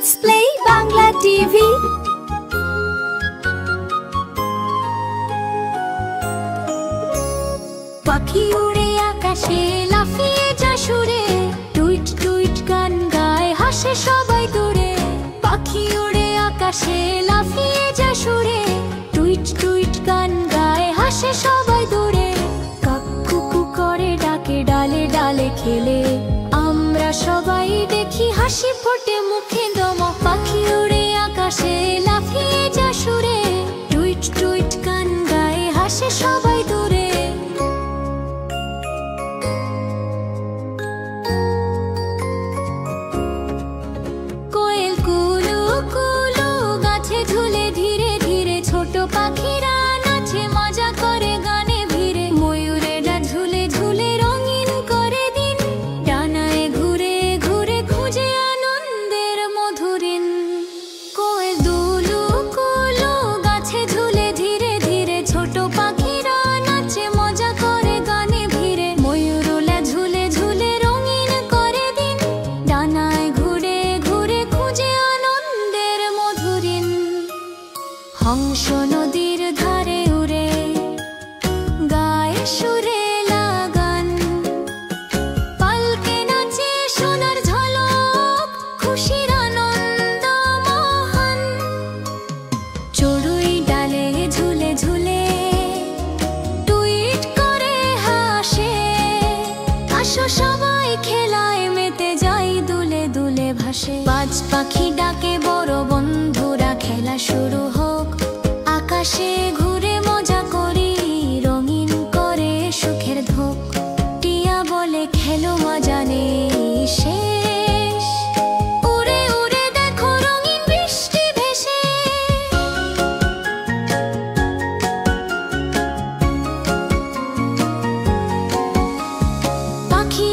Kids Play Bangla TV. পাখি উড়ে আকাশে লাফিয়ে যায় সুরে, টুইট টুইট গান গায় হাসে সবাই দূরে। পাখি উড়ে আকাশে লাফিয়ে যায় সুরে, টুইট টুইট গান গায় হাসে সবাই দূরে। কাক কুকু করে ডাকে ডালে ডালে খেলে, আমরা সবাই দেখি হাসি ফোটে মুখে দমক। পাখি উড়ে আকাশে লাফিয়ে যায় সুরে, টুইট টুইট গান গায় হাসে সবাই দূরে। কোয়েল কুলু কুলু গাছে ঝুলে ধীরে ধীরে, ছোট পাখিরা নাচে মজা করে গানে ভিড়ে। ময়ূরেরা ঝুলে ঝুলে রঙিন করে দিন, ডানায় ঘুরে ঘুরে খুঁজে আনন্দের মধুরিন। কোয়েল দুলু কুলু গাছে ঝুলে ধীরে ধীরে, ছোট পাখিরা নাচে মজা করে গানে ভিড়ে। ময়ূরলা ঝুলে ঝুলে রঙিন করে দিন, ডানায় ঘুরে ঘুরে খুঁজে আনন্দের মধুরিন। হংস নদীর ধারে উড়ে গায়ে সুরেলা গান, পালকে নাচে সোনার ঝলক, খুশির আনন্দ মহান। চড়ুই ডালে ঝুলে ঝুলে টুইট করে হাসে, আসো সবাই খেলায় মেতে যাই দুলে দুলে ভাসে। বাজ পাখি ডাকে বড় বন্ধুরা খেলা শুরু হোক, আকাশে ঘুরে মজা করি রঙিন করে সুখের ধোক। টিয়া বলে খেলো মজা নেই শেষ, উড়ে উড়ে দেখো রঙিন বৃষ্টি ভেসে। পাখি